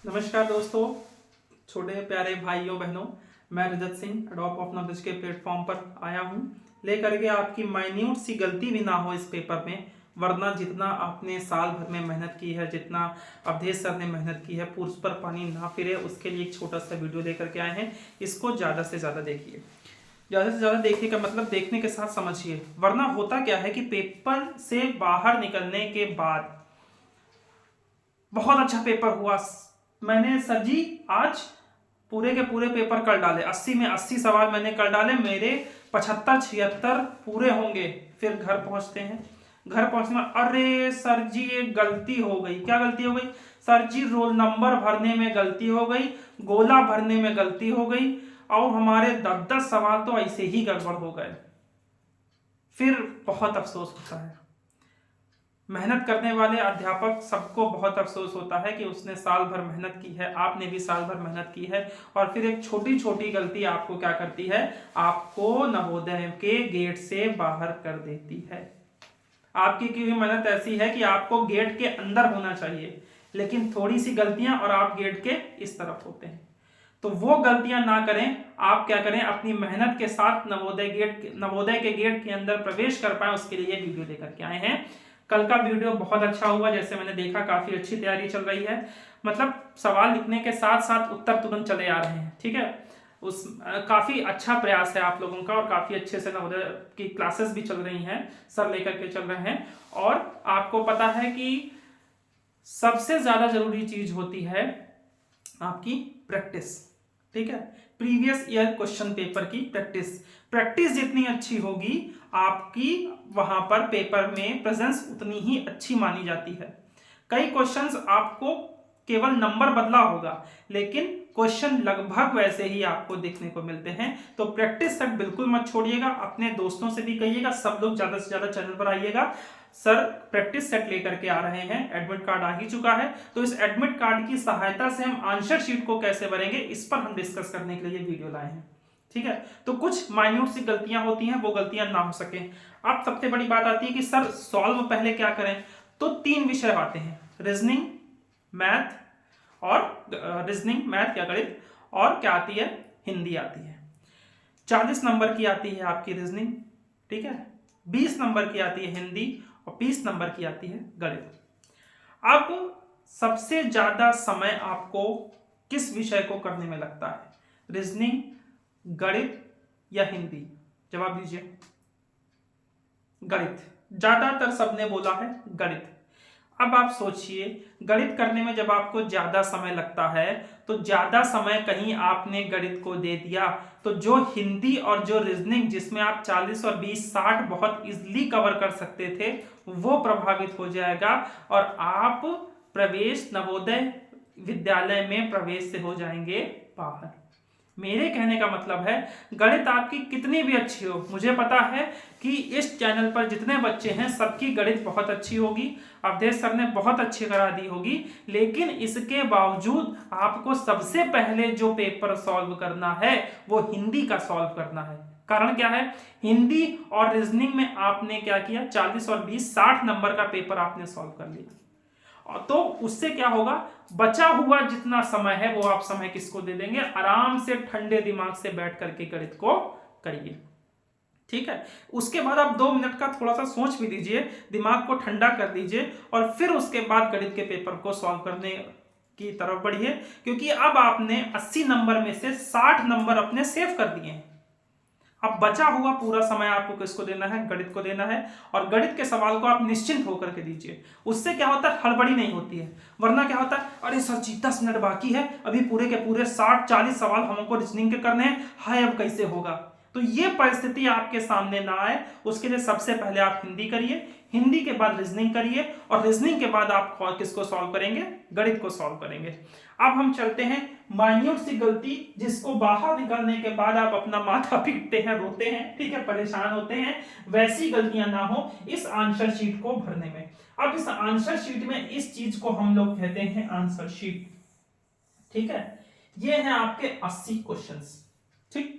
नमस्कार दोस्तों, छोटे प्यारे भाइयों बहनों। मैं रजत सिंह ड्रॉप ऑफ नॉलेज के प्लेटफॉर्म पर आया हूं लेकर के आपकी माइन्यूट सी गलती भी ना हो इस पेपर में। वरना जितना आपने साल भर में मेहनत की है, जितना अवधेश सर ने मेहनत की है, पुरुष पर पानी ना फिरे, उसके लिए एक छोटा सा वीडियो लेकर के आए हैं। इसको ज़्यादा से ज़्यादा देखिए। ज़्यादा से ज़्यादा देखने का मतलब देखने के साथ समझिए। वरना होता क्या है कि पेपर से बाहर निकलने के बाद बहुत अच्छा पेपर हुआ, मैंने सर जी आज पूरे के पूरे पेपर कर डाले, 80 में 80 सवाल मैंने कर डाले, मेरे 75-76 पूरे होंगे। फिर घर पहुंचते हैं, घर पहुंचने में अरे सर जी एक गलती हो गई। क्या गलती हो गई? सर जी रोल नंबर भरने में गलती हो गई, गोला भरने में गलती हो गई, और हमारे 10-10 सवाल तो ऐसे ही गड़बड़ हो गए। फिर बहुत अफसोस होता है। मेहनत करने वाले अध्यापक सबको बहुत अफसोस होता है कि उसने साल भर मेहनत की है, आपने भी साल भर मेहनत की है, और फिर एक छोटी छोटी गलती आपको क्या करती है? आपको नवोदय के गेट से बाहर कर देती है। आपकी की हुई मेहनत ऐसी है कि आपको गेट के अंदर होना चाहिए, लेकिन थोड़ी सी गलतियां और आप गेट के इस तरफ होते हैं। तो वो गलतियां ना करें। आप क्या करें? अपनी मेहनत के साथ नवोदय के गेट के अंदर प्रवेश कर पाए, उसके लिए वीडियो लेकर के आए हैं। कल का वीडियो बहुत अच्छा हुआ, जैसे मैंने देखा काफी अच्छी तैयारी चल रही है। मतलब सवाल लिखने के साथ साथ उत्तर तुरंत चले आ रहे हैं। ठीक है, काफी अच्छा प्रयास है आप लोगों का, और काफी अच्छे से नवोदय की क्लासेस भी चल रही हैं, सर लेकर के चल रहे हैं। और आपको पता है कि सबसे ज्यादा जरूरी चीज होती है आपकी प्रैक्टिस। ठीक है, प्रीवियस ईयर क्वेश्चन पेपर की प्रैक्टिस। प्रैक्टिस जितनी अच्छी होगी, आपकी वहां पर पेपर में प्रेजेंस उतनी ही अच्छी मानी जाती है। कई क्वेश्चंस आपको केवल नंबर बदला होगा, लेकिन क्वेश्चन लगभग वैसे ही आपको देखने को मिलते हैं। तो प्रैक्टिस तक बिल्कुल मत छोड़िएगा, अपने दोस्तों से भी कहिएगा, सब लोग ज्यादा से ज्यादा चैनल पर आइएगा। सर प्रैक्टिस सेट लेकर के आ रहे हैं, एडमिट कार्ड आ ही चुका है, तो इस एडमिट कार्ड की सहायता से हम आंसर शीट को कैसे भरेंगे, इस पर हम डिस्कस करने के लिए वीडियो लाए हैं। ठीक है, तो कुछ माइन्यूट सी गलतियां होती हैं, वो गलतियां ना हो सके। अब सबसे बड़ी बात आती है कि सर सॉल्व पहले क्या करें? तो 3 विषय आते हैं, रीजनिंग, मैथ मैथ या गणित, और क्या आती है? हिंदी आती है। 40 नंबर की आती है आपकी रीजनिंग, ठीक है, 20 नंबर की आती है हिंदी, और 20 नंबर की आती है गणित। अब सबसे ज्यादा समय आपको किस विषय को करने में लगता है? रीजनिंग, गणित या हिंदी? जवाब दीजिए। गणित। ज्यादातर सबने बोला है गणित। अब आप सोचिए, गणित करने में जब आपको ज्यादा समय लगता है, तो ज्यादा समय कहीं आपने गणित को दे दिया, तो जो हिंदी और जो रीजनिंग जिसमें आप 40 और 20-60 बहुत इजीली कवर कर सकते थे, वो प्रभावित हो जाएगा, और आप प्रवेश नवोदय विद्यालय में प्रवेश से हो जाएंगे बाहर। मेरे कहने का मतलब है, गणित आपकी कितनी भी अच्छी हो, मुझे पता है कि इस चैनल पर जितने बच्चे हैं सबकी गणित बहुत अच्छी होगी, अवधेश सर ने बहुत अच्छी करा दी होगी, लेकिन इसके बावजूद आपको सबसे पहले जो पेपर सॉल्व करना है वो हिंदी का सॉल्व करना है। कारण क्या है? हिंदी और रीजनिंग में आपने क्या किया? 40 और 20-60 नंबर का पेपर आपने सॉल्व कर लिया, तो उससे क्या होगा? बचा हुआ जितना समय है वो आप समय किसको दे देंगे? आराम से ठंडे दिमाग से बैठ करके गणित को करिए। ठीक है, उसके बाद आप 2 मिनट का थोड़ा सा सोच भी दीजिए, दिमाग को ठंडा कर दीजिए, और फिर उसके बाद गणित के पेपर को सॉल्व करने की तरफ बढ़िए, क्योंकि अब आपने 80 नंबर में से 60 नंबर अपने सेव कर दिए हैं। अब बचा हुआ पूरा समय आपको किसको देना है? गणित को देना है, और गणित के सवाल को आप निश्चिंत होकर के दीजिए। उससे क्या होता है? हड़बड़ी नहीं होती है। वरना क्या होता है? अरे सर जी 10 मिनट बाकी है, अभी पूरे के पूरे 60-40 सवाल हमको रीजनिंग के करने हैं, हाय अब कैसे होगा? तो ये परिस्थिति आपके सामने ना आए, उसके लिए सबसे पहले आप हिंदी करिए, हिंदी के बाद रीजनिंग करिए, और रीजनिंग के बाद आप किसको सॉल्व करेंगे? गणित को सॉल्व करेंगे। अब हम चलते हैं माइन्यूट सी गलती, जिसको बाहर निकलने के बाद आप अपना माथा पीटते हैं, रोते हैं, ठीक है, परेशान होते हैं, वैसी गलतियां ना हो इस आंसर शीट को भरने में। अब इस आंसर शीट में इस चीज को हम लोग कहते हैं आंसर शीट। ठीक है, ये है आपके 80 क्वेश्चंस। ठीक,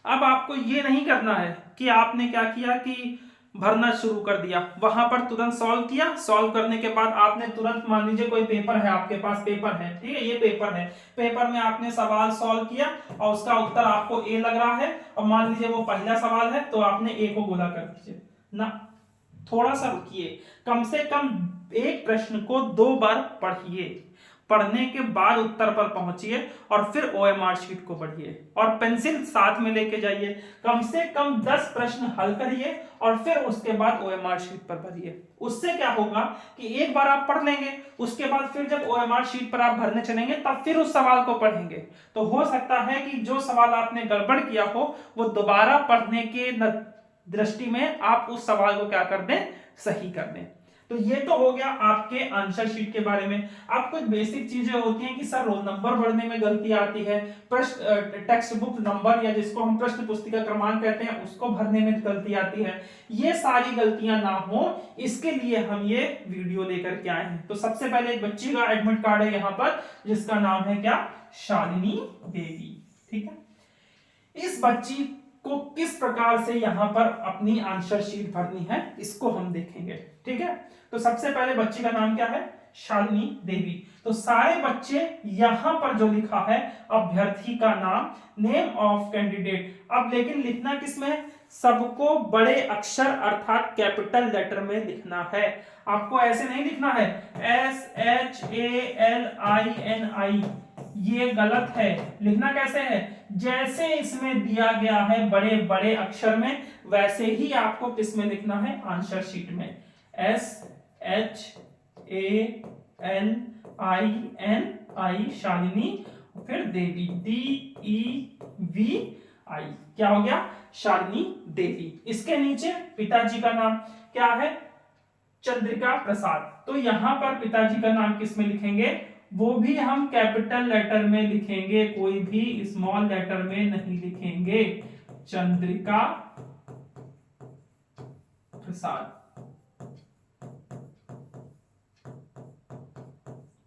अब आपको ये नहीं करना है कि आपने क्या किया कि भरना शुरू कर दिया, वहां पर तुरंत सॉल्व किया। सॉल्व करने के बाद आपने तुरंत, मान लीजिए कोई पेपर है, आपके पास पेपर है, ठीक है, ये पेपर है, पेपर में आपने सवाल सॉल्व किया और उसका उत्तर आपको ए लग रहा है, और मान लीजिए वो पहला सवाल है तो आपने ए को गोला कर दीजिए ना। थोड़ा सा रुकिए, कम से कम एक प्रश्न को 2 बार पढ़िए, पढ़ने के बाद उत्तर पर पहुंचिए और फिर ओएमआर शीट को पढ़िए और पेंसिल साथ में लेके जाइए। कम से कम 10 प्रश्न हल करिए और फिर उसके बाद ओएमआर शीट पर भरिए। उससे क्या होगा कि एक बार आप पढ़ लेंगे, उसके बाद फिर जब ओएमआर शीट पर आप भरने चलेंगे तब फिर उस सवाल को पढ़ेंगे। तो हो सकता है कि जो सवाल आपने गड़बड़ किया हो वो दोबारा पढ़ने के दृष्टि में आप उस सवाल को क्या कर दें, सही कर दें। तो ये तो हो गया आपके आंसर शीट के बारे में। अब कुछ बेसिक चीजें होती हैं कि सर रोल नंबर भरने में गलती आती है, प्रश्न टेक्स्ट बुक नंबर या जिसको हम प्रश्न पुस्तिका क्रमांक कहते हैं उसको भरने में गलती आती है। ये सारी गलतियां ना हो इसके लिए हम ये वीडियो लेकर के आए हैं। तो सबसे पहले एक बच्ची का एडमिट कार्ड है यहाँ पर, जिसका नाम है क्या, शालिनी देवी। ठीक है, इस बच्ची को किस प्रकार से यहाँ पर अपनी आंसर शीट भरनी है इसको हम देखेंगे। ठीक है, तो सबसे पहले बच्ची का नाम क्या है, शालिनी देवी। तो सारे बच्चे यहां पर जो लिखा है अभ्यर्थी का नाम, नेम ऑफ कैंडिडेट, अब लेकिन लिखना किसमें, सबको बड़े अक्षर अर्थात कैपिटल लेटर में लिखना है। आपको ऐसे नहीं लिखना है SHALINI, ये गलत है। लिखना कैसे है, जैसे इसमें दिया गया है बड़े बड़े अक्षर में वैसे ही आपको किसमें लिखना है, आंसर शीट में। SHALINI, शालिनी, फिर देवी, DEVI, क्या हो गया, शालिनी देवी। इसके नीचे पिताजी का नाम क्या है, चंद्रिका प्रसाद। तो यहां पर पिताजी का नाम किसमें लिखेंगे, वो भी हम कैपिटल लेटर में लिखेंगे, कोई भी स्मॉल लेटर में नहीं लिखेंगे, चंद्रिका प्रसाद।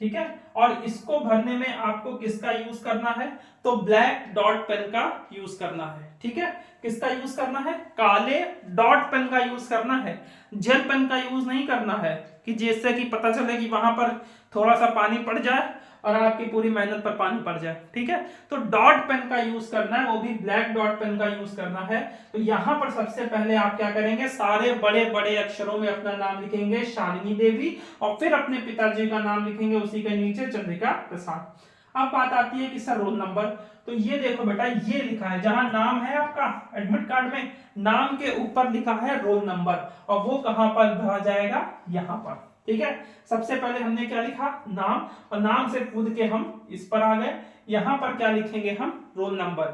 ठीक है, और इसको भरने में आपको किसका यूज करना है, तो ब्लैक डॉट पेन का यूज करना है। ठीक है, किसका यूज करना है, काले डॉट पेन का यूज करना है, जेल पेन का यूज नहीं करना है कि जिससे कि पता चले कि वहां पर थोड़ा सा पानी पड़ जाए और आपकी पूरी मेहनत पर पानी पड़ जाए। ठीक है, तो डॉट पेन का यूज करना है, वो भी ब्लैक डॉट पेन का यूज करना है। तो यहां पर सबसे पहले आप क्या करेंगे, सारे बड़े बड़े अक्षरों में अपना नाम लिखेंगे शालिनी देवी, और फिर अपने पिताजी का नाम लिखेंगे उसी के नीचे चंद्रिका प्रसाद। अब बात आती है कि सर रोल नंबर, तो ये देखो बेटा, ये लिखा है जहां नाम है आपका एडमिट कार्ड में, नाम के ऊपर लिखा है रोल नंबर, और वो कहां पर भरा जाएगा, यहां पर। ठीक है, सबसे पहले हमने क्या लिखा, नाम, और नाम से कूद के हम इस पर आ गए। यहां पर क्या लिखेंगे हम, रोल नंबर।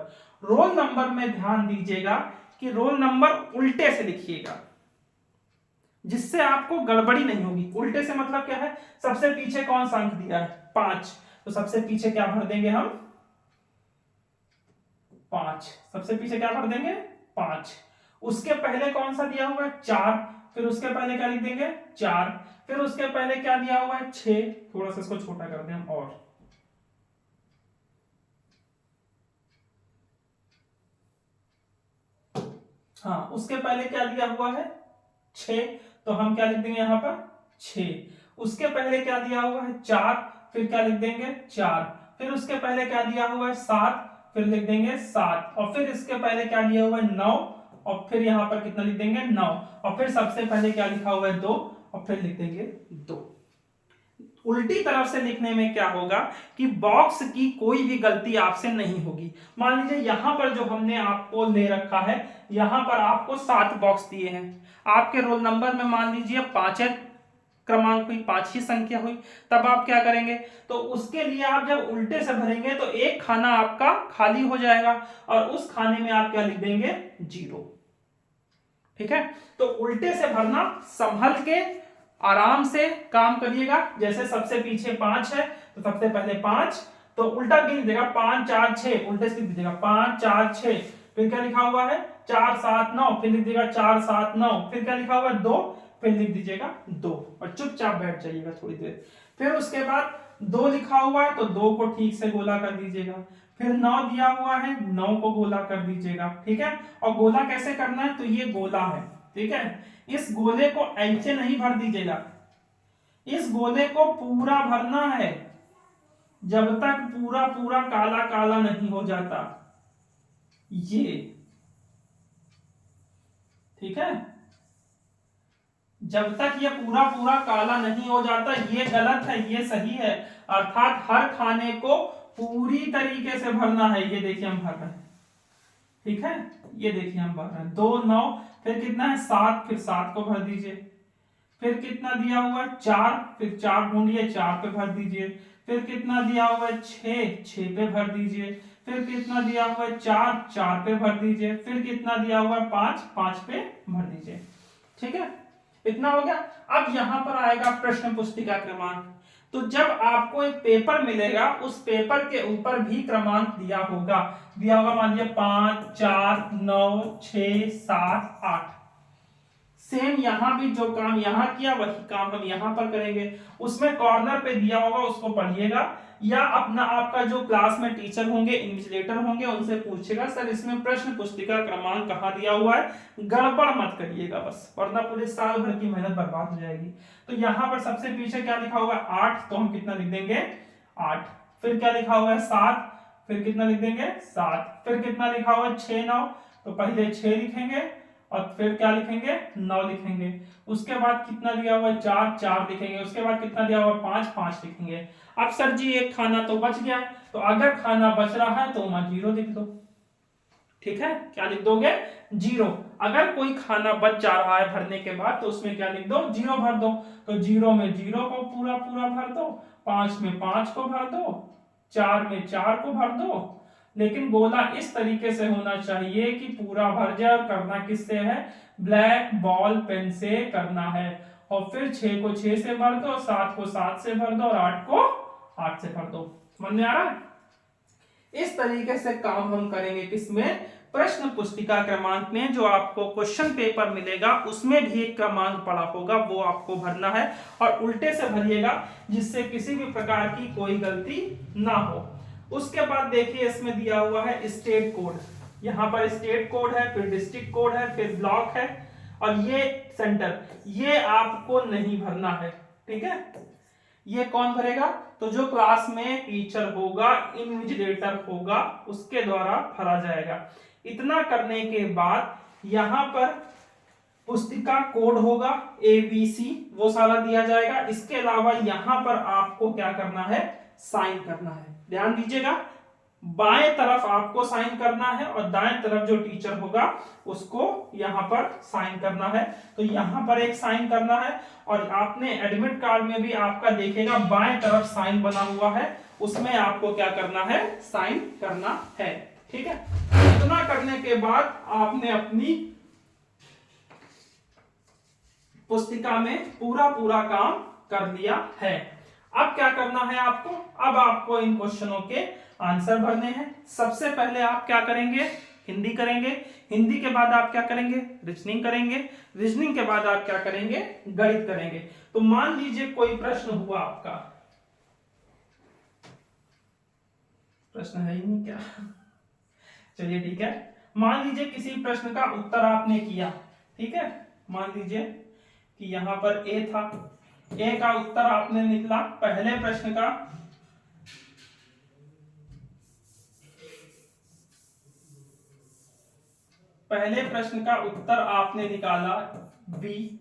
रोल नंबर में ध्यान दीजिएगा कि रोल नंबर उल्टे से लिखिएगा, जिससे आपको गड़बड़ी नहीं होगी। उल्टे से मतलब क्या है, सबसे पीछे कौन सा अंक दिया है, 5, तो सबसे पीछे क्या भर देंगे हम, 5, सबसे पीछे क्या भर देंगे, 5। उसके पहले कौन सा दिया हुआ है, 4, फिर उसके पहले क्या लिख देंगे, 4, फिर उसके पहले क्या दिया हुआ है, 6, थोड़ा सा इसको छोटा कर दें हम, और हाँ, उसके पहले क्या दिया हुआ है, 6, तो हम क्या लिख देंगे यहां पर, 6। उसके पहले क्या दिया हुआ है, 4, फिर क्या लिख देंगे, 4, फिर उसके पहले क्या दिया हुआ है, 7, फिर लिख देंगे 7, और फिर इसके पहले क्या दिया हुआ है, 9, और फिर यहां पर कितना लिख देंगे, 9, और फिर सबसे पहले क्या लिखा हुआ है, 2, और फिर लिख देंगे 2। उल्टी तरफ से लिखने में क्या होगा कि बॉक्स की कोई भी गलती आपसे नहीं होगी। मान लीजिए यहां पर जो हमने आपको ले रखा है, यहां पर आपको 7 बॉक्स दिए हैं, आपके रोल नंबर में मान लीजिए 5 क्रमांक हुई, 5 ही संख्या हुई, तब आप क्या करेंगे, तो उसके लिए आप जब उल्टे से भरेंगे तो एक खाना आपका खाली हो जाएगा और उस खाने में आप क्या लिख देंगे, 0। ठीक है, तो उल्टे से भरना, संभल के आराम से काम करिएगा। जैसे सबसे पीछे 5 है तो सबसे पहले 5, तो उल्टा लिख देगा 5 4 6, उल्टे से लिख दीजिएगा 5 4 6, फिर क्या लिखा हुआ है 4 7 9, फिर लिख दीजिएगा 4 7 9, फिर क्या लिखा हुआ है 2, फिर लिख दीजिएगा 2, और चुपचाप बैठ जाइएगा थोड़ी देर। फिर उसके बाद 2 लिखा हुआ है तो 2 को ठीक से गोला कर दीजिएगा, फिर 9 दिया हुआ है 9 को गोला कर दीजिएगा। ठीक है, और गोला कैसे करना है, तो ये गोला है, ठीक है। इस गोले को ऐसे नहीं भर दीजिएगा, इस गोले को पूरा भरना है जब तक पूरा पूरा काला काला नहीं हो जाता, ये ठीक है। जब तक ये पूरा पूरा काला नहीं हो जाता, ये गलत है, ये सही है। अर्थात हर खाने को पूरी तरीके से भरना है। ये देखिए हम भर रहे हैं, ठीक है। ये देखिए हम भर रहे हैं 2 9, फिर कितना है 7, फिर 7 को भर दीजिए। फिर कितना दिया हुआ है 4, फिर 4 ढूंढिए, 4 पे भर दीजिए। फिर कितना दिया हुआ है 6, 6 पे भर दीजिए। फिर कितना दिया हुआ है 4, 4 पे भर दीजिए। फिर कितना दिया हुआ है 5, 5 पे भर दीजिए, ठीक है। इतना हो गया। अब यहां पर आएगा प्रश्न पुस्तिका क्रमांक। तो जब आपको एक पेपर मिलेगा, उस पेपर के ऊपर भी क्रमांक दिया होगा मान लीजिए 5 4 9 6 7 8। सेम यहां भी जो काम यहां किया वही काम हम यहां पर करेंगे। उसमें कॉर्नर पे दिया होगा, उसको पढ़िएगा, या अपना आपका जो क्लास में टीचर होंगे, इन्विजिलेटर होंगे, उनसे पूछेगा सर इसमें प्रश्न पुस्तिका क्रमांक कहाँ दिया हुआ है। गड़बड़ मत करिएगा बस, वरना पूरे साल भर की मेहनत बर्बाद हो जाएगी। तो यहाँ पर सबसे पीछे क्या लिखा हुआ है 8, तो हम कितना लिख देंगे 8। फिर क्या लिखा हुआ है 7, फिर कितना लिख देंगे 7। फिर कितना लिखा हुआ है 6 9, तो पहले 6 लिखेंगे और फिर क्या लिखेंगे 9 लिखेंगे। उसके बाद कितना दिया हुआ है 4, 4 लिखेंगे। उसके बाद कितना दिया हुआ है 5, 5 लिखेंगे। अब सर जी एक खाना तो बच गया, तो अगर खाना बच रहा है तो वहां 0 लिख दो, ठीक है। क्या लिख दोगे 0। अगर कोई खाना बच जा रहा है भरने के बाद, तो उसमें क्या लिख दो 0 भर दो। तो 0 में 0 को पूरा पूरा भर दो, 5 में 5 को भर दो, 4 में 4 को भर दो। लेकिन गोला इस तरीके से होना चाहिए कि पूरा भर जाए। और करना किससे है, ब्लैक बॉल पेन से करना है। और फिर 6 को 6 से भर दो, 7 को 7 से भर दो और 8 को 8 से भर दो। समझ में आ रहा है? इस तरीके से काम हम करेंगे किसमें, प्रश्न पुस्तिका क्रमांक में। जो आपको क्वेश्चन पेपर मिलेगा उसमें भी एक क्रमांक पड़ा होगा, वो आपको भरना है और उल्टे से भरिएगा, जिससे किसी भी प्रकार की कोई गलती ना हो। उसके बाद देखिए इसमें दिया हुआ है स्टेट कोड। यहाँ पर स्टेट कोड है, फिर डिस्ट्रिक्ट कोड है, फिर ब्लॉक है और ये सेंटर। ये आपको नहीं भरना है, ठीक है। ये कौन भरेगा, तो जो क्लास में टीचर होगा, इन्विजिलेटर होगा, उसके द्वारा भरा जाएगा। इतना करने के बाद यहाँ पर पुस्तिका कोड होगा ABC, वो सारा दिया जाएगा। इसके अलावा यहाँ पर आपको क्या करना है, साइन करना है। ध्यान दीजिएगा, बाएं तरफ आपको साइन करना है और दाएं तरफ जो टीचर होगा उसको यहाँ पर साइन करना है। तो यहाँ पर एक साइन करना है और आपने एडमिट कार्ड में भी आपका देखेगा बाएं तरफ साइन बना हुआ है, उसमें आपको क्या करना है, साइन करना है, ठीक है। इतना करने के बाद आपने अपनी पुस्तिका में पूरा पूरा काम कर लिया है। अब क्या करना है आपको, अब आपको इन क्वेश्चनों के आंसर भरने हैं। सबसे पहले आप क्या करेंगे, हिंदी करेंगे। हिंदी के बाद आप क्या करेंगे, रीजनिंग करेंगे। रीजनिंग के बाद आप क्या करेंगे, गणित करेंगे। तो मान लीजिए कोई प्रश्न हुआ आपका, प्रश्न है ही नहीं क्या, चलिए ठीक है। मान लीजिए किसी प्रश्न का उत्तर आपने किया, ठीक है। मान लीजिए कि यहां पर ए था, ए का उत्तर आपने निकला। पहले प्रश्न का उत्तर आपने निकाला बी,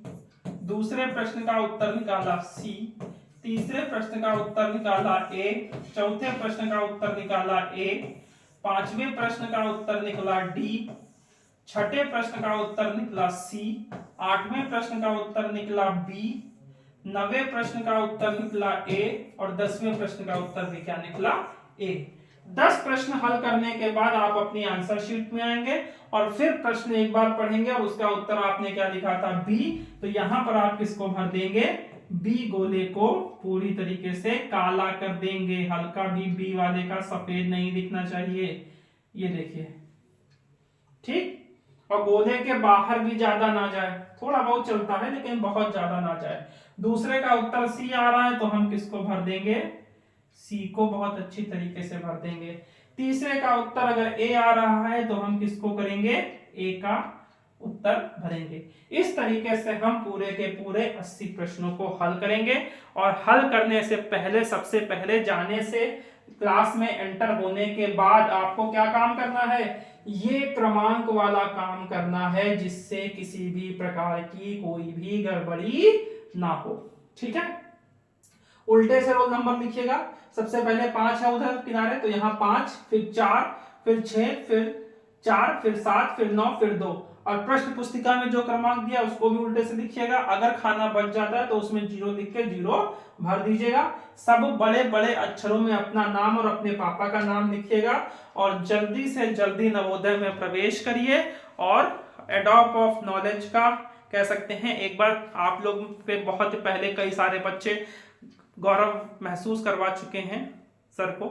दूसरे प्रश्न का उत्तर निकाला सी, तीसरे प्रश्न का उत्तर निकाला ए, चौथे प्रश्न का उत्तर निकाला ए, पांचवें प्रश्न का उत्तर निकला डी, छठे प्रश्न का उत्तर निकला सी, आठवें प्रश्न का उत्तर निकला बी, 9वें प्रश्न का उत्तर निकला ए और 10वें प्रश्न का भी क्या निकला, ए। 10 प्रश्न हल करने के बाद आप अपनी आंसर शीट में आएंगे और फिर प्रश्न एक बार पढ़ेंगे और उसका उत्तर आपने क्या लिखा था, बी। तो यहां पर आप किसको भर देंगे, बी गोले को पूरी तरीके से काला कर देंगे। हल्का भी बी वाले का सफेद नहीं दिखना चाहिए, ये देखिए, ठीक। और गोले के बाहर भी ज्यादा ना जाए, थोड़ा बहुत चलता है लेकिन बहुत ज्यादा ना जाए। दूसरे का उत्तर सी आ रहा है तो हम किसको भर देंगे, सी को बहुत अच्छी तरीके से भर देंगे। तीसरे का उत्तर अगर ए आ रहा है तो हम किसको करेंगे, ए का उत्तर भरेंगे। इस तरीके से हम पूरे के पूरे 80 प्रश्नों को हल करेंगे। और हल करने से पहले, सबसे पहले जाने से, क्लास में एंटर होने के बाद आपको क्या काम करना है, ये क्रमांक वाला काम करना है, जिससे किसी भी प्रकार की कोई भी गड़बड़ी ना हो। ठीक है, उल्टे से रोल नंबर लिखिएगा। सबसे पहले 5 है उधर किनारे, तो यहाँ 5, फिर 4, फिर 6, फिर 4, फिर 7, फिर 9, फिर 2। और प्रश्न पुस्तिका में जो क्रमांक दिया उसको भी उल्टे से लिखिएगा। अगर खाना बच जाता है तो उसमें 0 लिख के 0 भर दीजिएगा। सब बड़े बड़े अक्षरों में अपना नाम और अपने पापा का नाम लिखिएगा और जल्दी से जल्दी नवोदय में प्रवेश करिए। और एडॉप ऑफ नॉलेज का कह सकते हैं, एक बार आप लोग पे बहुत पहले कई सारे बच्चे गौरव महसूस करवा चुके हैं सर को,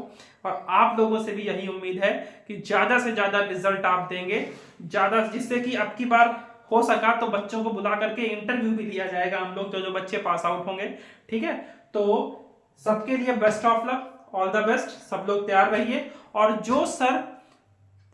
और आप लोगों से भी यही उम्मीद है कि ज्यादा से ज्यादा रिजल्ट आप देंगे, ज्यादा, जिससे कि अब की बार हो सका तो बच्चों को बुला करके इंटरव्यू भी लिया जाएगा हम लोग, जो बच्चे पास आउट होंगे। ठीक है, तो सबके लिए best of luck, all the best, सब लोग तैयार रहिए। और जो सर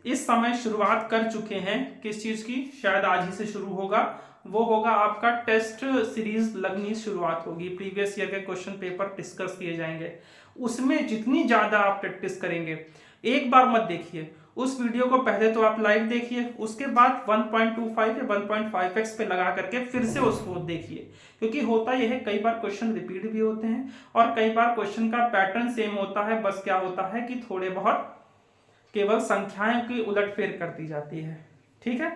इस समय शुरुआत कर चुके हैं किस चीज की, शायद आज ही से शुरू होगा, वो होगा आपका टेस्ट सीरीज लगनी शुरुआत होगी। प्रीवियस ईयर के क्वेश्चन पेपर डिस्कस किए जाएंगे, उसमें जितनी ज्यादा आप प्रैक्टिस करेंगे, एक बार मत देखिए उस वीडियो को, पहले तो आप लाइव देखिए, उसके बाद 1.25 या 1.5x पे लगा करके फिर से उसको देखिए। क्योंकि होता यह है, कई बार क्वेश्चन रिपीट भी होते हैं और कई बार क्वेश्चन का पैटर्न सेम होता है, बस क्या होता है कि थोड़े बहुत केवल संख्याएं की उलटफेर कर दी जाती है। ठीक है,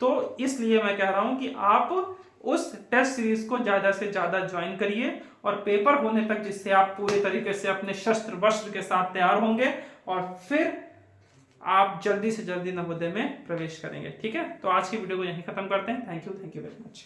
तो इसलिए मैं कह रहा हूं कि आप उस टेस्ट सीरीज को ज्यादा से ज्यादा ज्वाइन करिए और पेपर होने तक, जिससे आप पूरे तरीके से अपने शस्त्र वस्त्र के साथ तैयार होंगे और फिर आप जल्दी से जल्दी नवोदय में प्रवेश करेंगे। ठीक है, तो आज की वीडियो को यहीं खत्म करते हैं। Thank you very much.